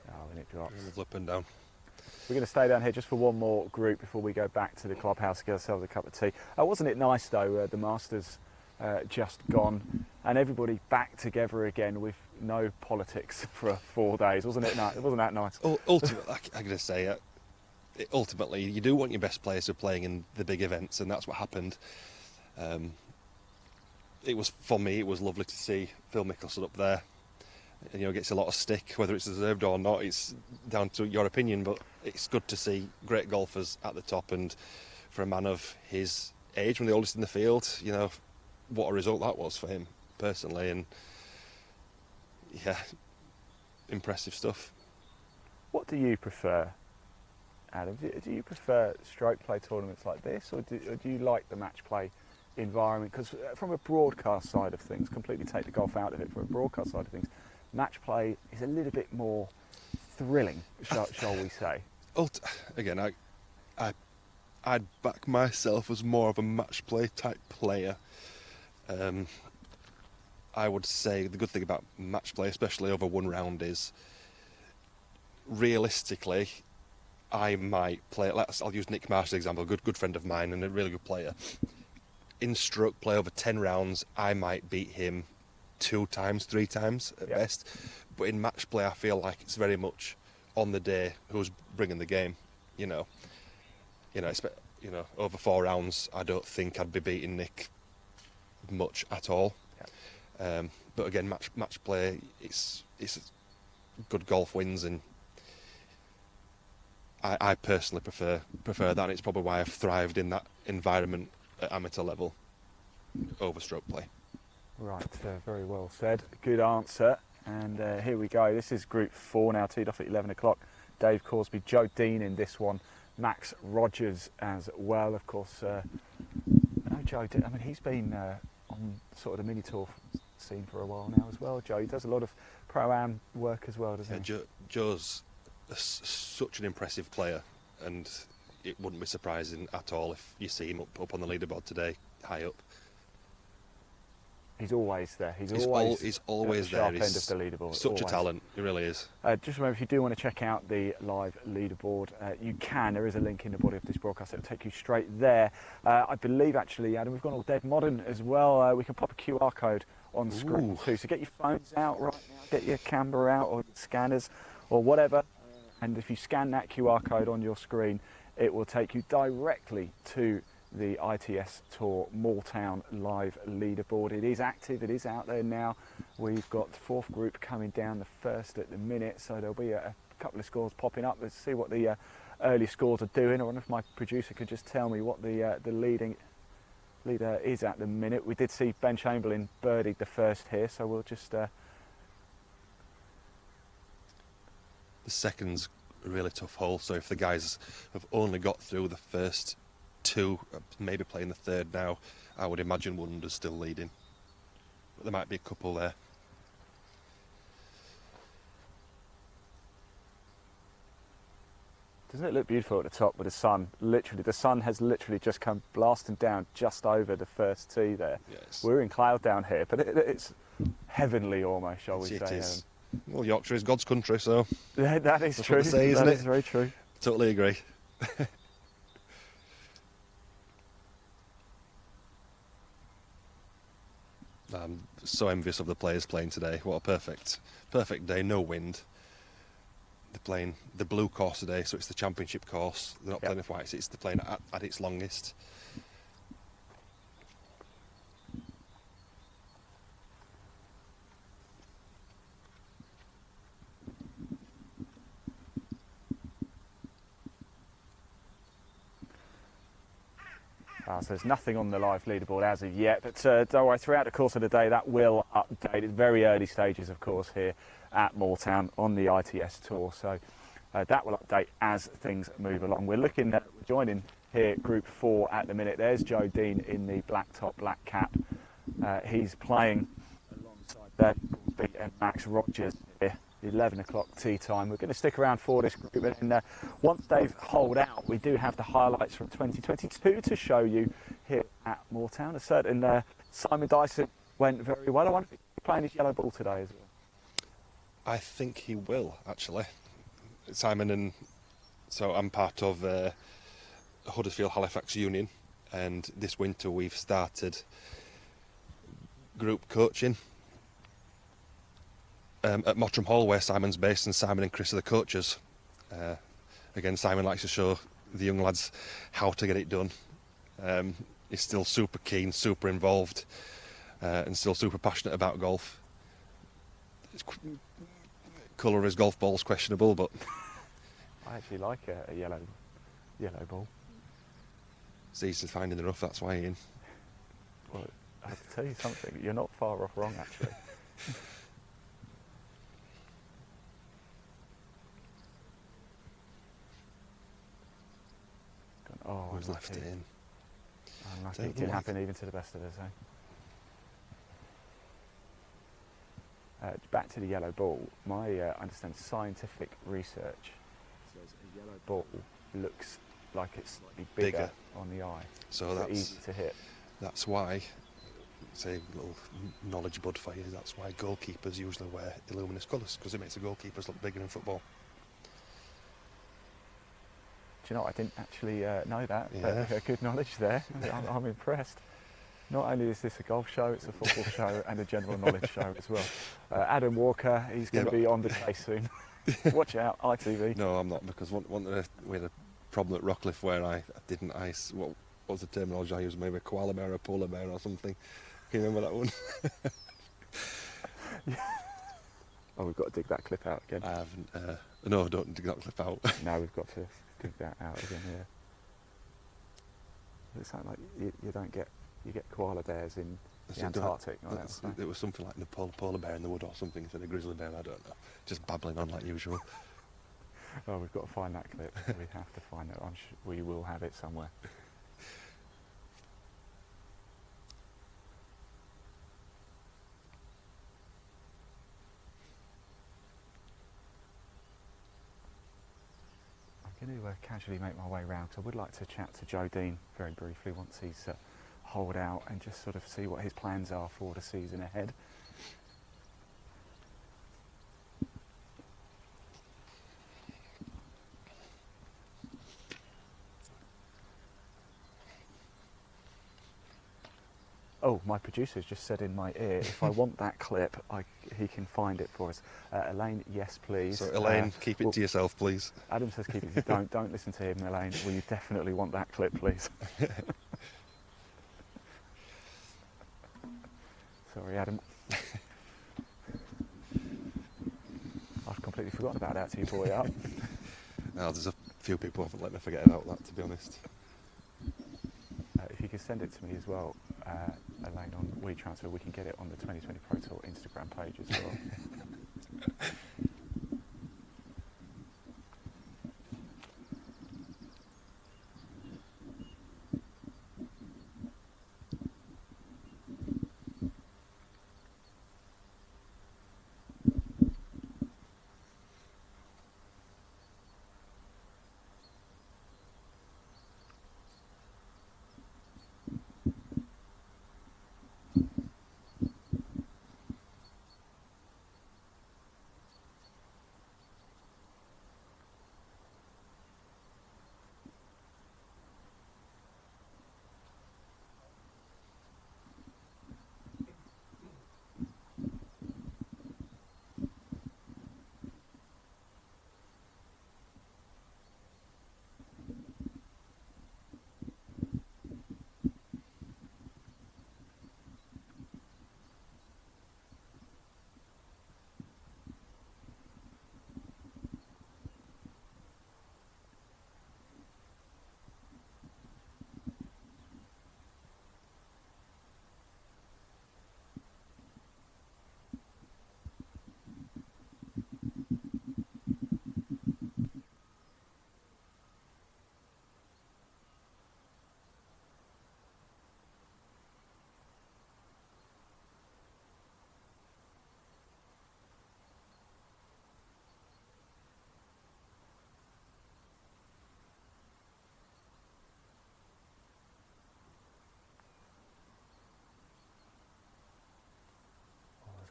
Oh, and it drops. Up and down. We're going to stay down here just for one more group before we go back to the clubhouse to get ourselves a cup of tea. Wasn't it nice though, the Masters just gone and everybody back together again with no politics for 4 days, wasn't it? Wasn't that nice? Ultimately, I'm going to say ultimately, you do want your best players to be playing in the big events, and that's what happened. It was, for me, it was lovely to see Phil Mickelson up there. And, gets a lot of stick, whether it's deserved or not. It's down to your opinion, but it's good to see great golfers at the top. And for a man of his age, one of the oldest in the field, what a result that was for him personally. And yeah, impressive stuff. What do you prefer, Adam? Do you prefer stroke play tournaments like this, or do you like the match play environment? Because from a broadcast side of things, completely take the golf out of it, from a broadcast side of things, match play is a little bit more thrilling, shall we say? Again, I'd back myself as more of a match play type player. I would say the good thing about match play, especially over one round, is realistically, I might play. I'll use Nick Marsh as an example, a good friend of mine and a really good player. In stroke play over 10 rounds, I might beat him 2 times, 3 times at best. But in match play, I feel like it's very much on the day who's bringing the game. Over 4 rounds, I don't think I'd be beating Nick much at all. Yeah. But again, match play, it's good golf wins, and I personally prefer that. And it's probably why I've thrived in that environment at amateur level over stroke play. Right, very well said. Good answer. And here we go. This is Group 4 now, teed off at 11 o'clock. Dave Corsby, Joe Dean in this one, Max Rogers as well, of course. I know Joe Dean, I mean, he's been on sort of the mini tour scene for a while now as well. Joe, he does a lot of pro-am work as well, doesn't he? Joe's such an impressive player, and it wouldn't be surprising at all if you see him up on the leaderboard today, high up. He's always there. He's always at the sharp there. end of the leaderboard. Such a talent, he really is. Just remember, if you do want to check out the live leaderboard, you can. There is a link in the body of this broadcast. It'll take you straight there. I believe, actually, Adam, we've gone all dead modern as well. We can pop a QR code on screen too. So get your phones out right now, get your camera out or your scanners or whatever. And if you scan that QR code on your screen, it will take you directly to the ITS Tour Moortown live leaderboard. It is active, it is out there now. We've got the fourth group coming down, the first at the minute, so there'll be a couple of scores popping up. Let's see what the early scores are doing. I wonder if my producer could just tell me what the leader is at the minute. We did see Ben Chamberlain birdied the first here, so we'll just... The second's a really tough hole, so if the guys have only got through the first two, maybe playing the third now, I would imagine Wonder's still leading. But there might be a couple there. Doesn't it look beautiful at the top with the sun? Literally, the sun has literally just come blasting down just over the first tee there. Yes. We're in cloud down here, but it's heavenly almost, shall we say. It is. Well, Yorkshire is God's country, so... Yeah, that is that's true. What they say, isn't that it? is very true. Totally agree. I'm so envious of the players playing today. What a perfect day, no wind. They're playing the blue course today, so it's the championship course. They're not playing with whites, they're playing at its longest. So there's nothing on the live leaderboard as of yet, but don't worry, throughout the course of the day that will update. It's very early stages, of course, here at Moortown on the ITS Tour, so that will update as things move along. We're joining here Group 4 at the minute. There's Joe Dean in the black top, black cap. He's playing alongside Dave Corsby and Max Rogers here. 11 o'clock tee time. We're going to stick around for this group, and once they've holed out, we do have the highlights from 2022 to show you here at Moortown. A certain Simon Dyson went very well. I wonder if he's playing his yellow ball today as well. I think he will, actually. Simon, and so I'm part of Huddersfield Halifax Union, and this winter we've started group coaching at Moortown Hall, where Simon's based, and Simon and Chris are the coaches. Again, Simon likes to show the young lads how to get it done. He's still super keen, super involved, and still super passionate about golf. Colour of his golf ball's questionable, but I actually like a yellow ball. it's easy to find in the rough, that's why, Ian. Well, I have to tell you something, you're not far off wrong, actually. Oh, Who's left it in? Unlucky. It can happen even to the best of us, eh? Back to the yellow ball. My understand scientific research says a yellow ball looks like it's slightly bigger on the eye, so that's easy to hit. That's why, say a little knowledge bud for you, that's why goalkeepers usually wear luminous colours, because it makes the goalkeepers look bigger in football. Do you know what? I didn't actually know that. Yeah. But, good knowledge there. I'm impressed. Not only is this a golf show, it's a football show and a general knowledge show as well. Adam Walker, he's going to be on the case soon. Watch out, ITV. No, I'm not, because we had a problem at Rockcliffe where I didn't ice. What was the terminology I used? Maybe a koala bear, a polar bear, or something. Can you remember that one? Oh, we've got to dig that clip out again. I haven't. No, don't dig that clip out. No, we've got to dig that out again. Yeah. It sounds like you don't get. You get koala bears in the Antarctic. It was something like the polar bear in the wood or something instead of grizzly bear, I don't know. Just babbling on like usual. Oh, we've got to find that clip. We have to find it. I'm sure we will have it somewhere. I'm going to casually make my way round. I would like to chat to Joe Dean very briefly once he's holed out and just sort of see what his plans are for the season ahead. Oh, my producer's just said in my ear, if I want that clip, he can find it for us. Elaine, yes, please. So, Elaine, keep it to yourself, please. Adam says keep it. Don't listen to him, Elaine. We definitely want that clip, please. Sorry, Adam. I've completely forgotten about that till you brought it up. No, there's a few people who haven't let me forget about that, to be honest. If you could send it to me as well, Elaine, on WeTransfer, we can get it on the 2020 Pro Tour Instagram page as well.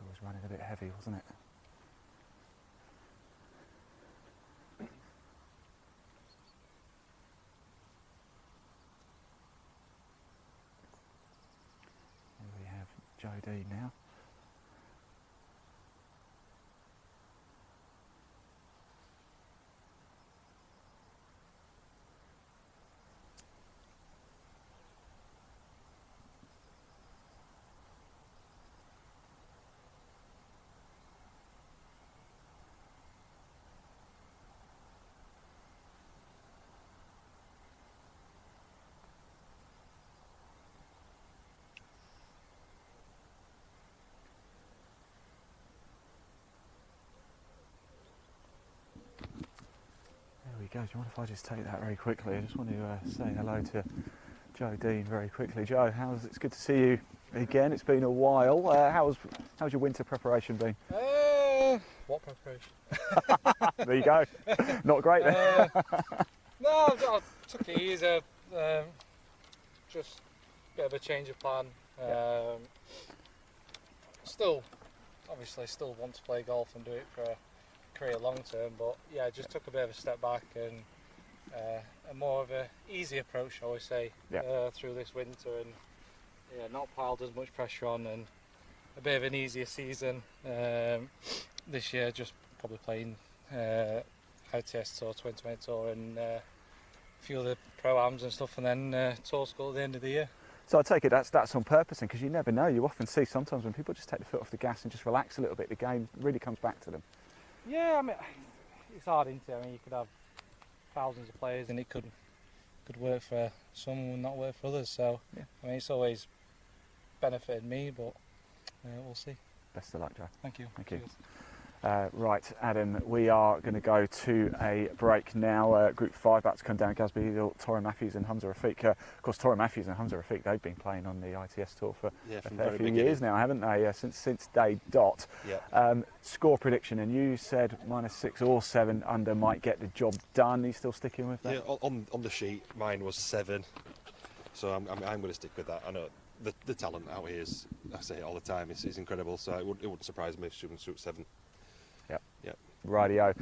Was running a bit heavy, wasn't it? Here we have Joe Dean now. Go. Do you mind if I just take that very quickly? I just want to say hello to Joe Dean very quickly. Joe, it's good to see you again. It's been a while. How's your winter preparation been? What preparation? There you go. Not great then. No, I took it easy. Just a bit of a change of plan. Still want to play golf and do it for a career long term, but yeah, I just took a bit of a step back and a more of a easy approach, I always say, through this winter, and not piled as much pressure on, and a bit of an easier season this year. Just probably playing iTS Tour, 2020 Tour, and a few of the pro-ams and stuff, and then tour school at the end of the year. So I take it that's on purpose, because you never know. You often see sometimes when people just take the foot off the gas and just relax a little bit, the game really comes back to them. Yeah, I mean, it's hard, isn't it? I mean, you could have thousands of players and it could work for some and not work for others. So, I mean, it's always benefited me, but we'll see. Best of luck, Joe. Thank you. Thank you. Right, Adam, we are going to go to a break now. Group 5 about to come down. Gasby, Torre Matthews and Hamza Rafiq. Of course, Torre Matthews and Hamza Rafiq, they've been playing on the ITS Tour for a fair few years now, haven't they? Since day dot. Yeah. Score prediction, and you said -6 or 7 under might get the job done. Are you still sticking with that? Yeah, on the sheet, mine was 7. So I'm going to stick with that. I know the talent out here is, I say it all the time, is incredible. So it wouldn't surprise me if she would shoot 7. Yep. Rightio.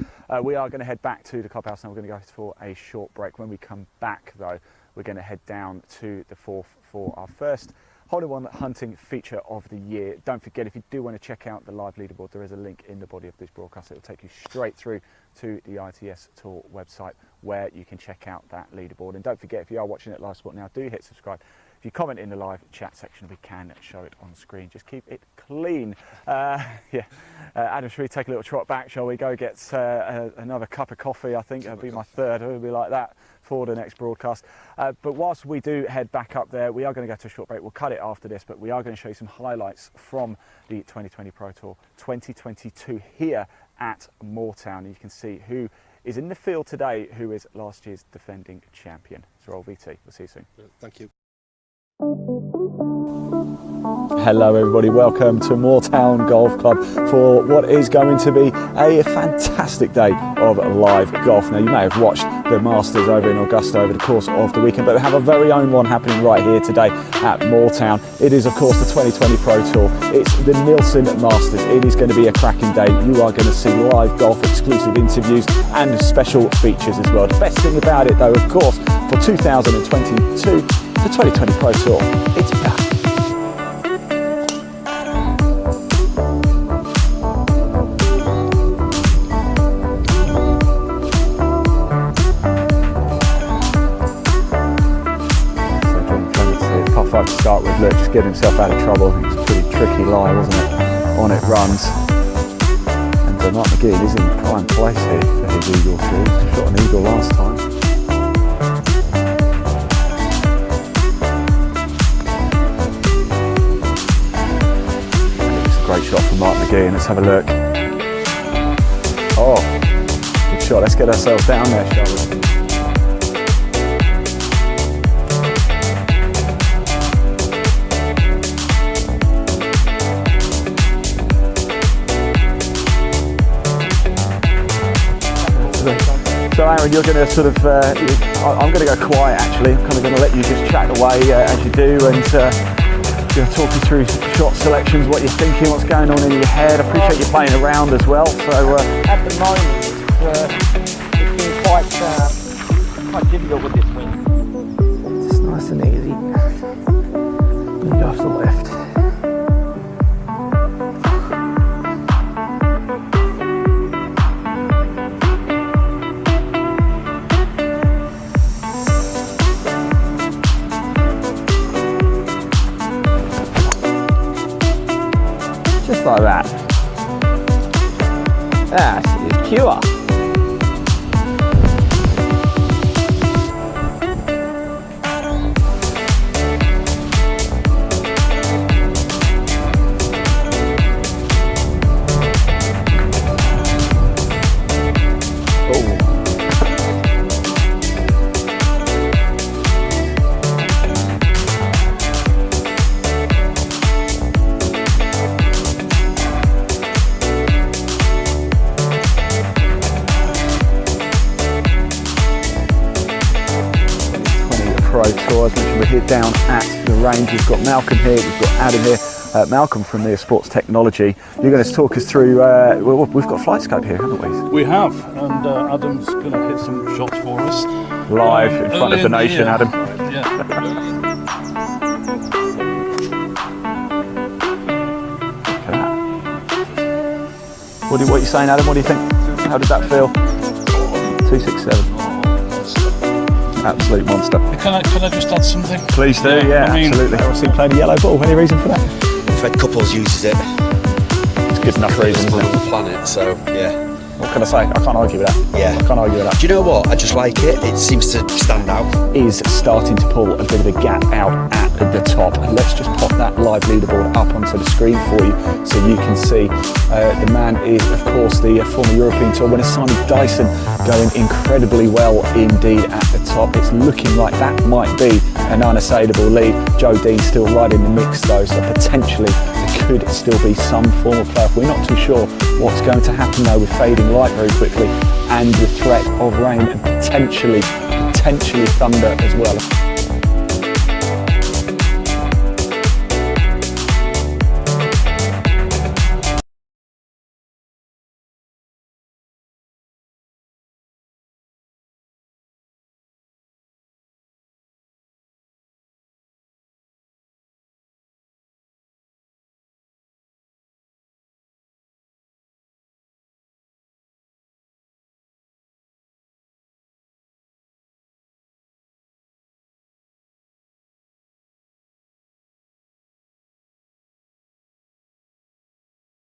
We are going to head back to the clubhouse now. We're going to go for a short break. When we come back, though, we're going to head down to the 4th for our first hole-in-one hunting feature of the year. Don't forget, if you do want to check out the live leaderboard, there is a link in the body of this broadcast. It will take you straight through to the ITS Tour website where you can check out that leaderboard. And don't forget, if you are watching it live spot now, do hit subscribe. If you comment in the live chat section, we can show it on screen. Just keep it clean. Adam, should we take a little trot back, shall we? Go get another cup of coffee, I think. It'll be my third. It'll be like that for the next broadcast. But whilst we do head back up there, we are going to go to a short break. We'll cut it after this, but we are going to show you some highlights from the 2020 Pro Tour 2022 here at Moortown. You can see who is in the field today, who is last year's defending champion. So roll VT. We'll see you soon. Thank you. Hello everybody, welcome to Moortown Golf Club for what is going to be a fantastic day of live golf. Now, you may have watched the Masters over in Augusta over the course of the weekend, but we have our very own one happening right here today at Moortown. It is of course the 2020 Pro Tour. It's the Nielsen Masters. It is going to be a cracking day. You are going to see live golf, exclusive interviews and special features as well. The best thing about it though, of course, for 2022, the 2020 Pro Tour, it's back. Par 5 to start with. Look, just get himself out of trouble. It was a pretty tricky lie, wasn't it? On it runs. And Mark McGee is in prime place here for his eagle too. He shot an eagle last time. Great shot from Mark McGee, and let's have a look. Oh, good shot. Let's get ourselves down there, shall we? So Aaron, you're going to sort of, I'm going to go quiet actually. I'm kind of going to let you just chat away as you do, and going to talk you through shot selections, what you're thinking, what's going on in your head. I appreciate you playing around as well. So at the moment, it's been quite difficult with this wind. Just nice and easy. Wind off the left. Just like that. That is pure. Pro Tour. As mentioned, we're here down at the range. We've got Malcolm here, we've got Adam here. Malcolm from the Sports Technology. You're going to talk us through, well, we've got Flight Scope here, haven't we? We have, and Adam's going to hit some shots for us. Live in front of the nation, Adam. Yeah. Look at that. What are you saying, Adam? What do you think? How did that feel? 267. Absolute monster. Can I just add something? Please do, yeah, absolutely. I've seen playing a yellow ball. Any reason for that? Fred Couples uses it. It's good enough reason, isn't it? On the planet, so yeah. What can I say? I can't argue with that. Yeah. I can't argue with that. Do you know what? I just like it. It seems to stand out. Is starting to pull a bit of a gap out at the top. And let's just pop that live leaderboard up onto the screen for you so you can see. The man is, of course, the former European Tour winner, Simon Dyson, going incredibly well indeed at the top. It's looking like that might be an unassailable lead. Joe Dean still right in the mix though, so potentially there could still be some form of playoff. We're not too sure what's going to happen though with fading light very quickly and the threat of rain and potentially thunder as well.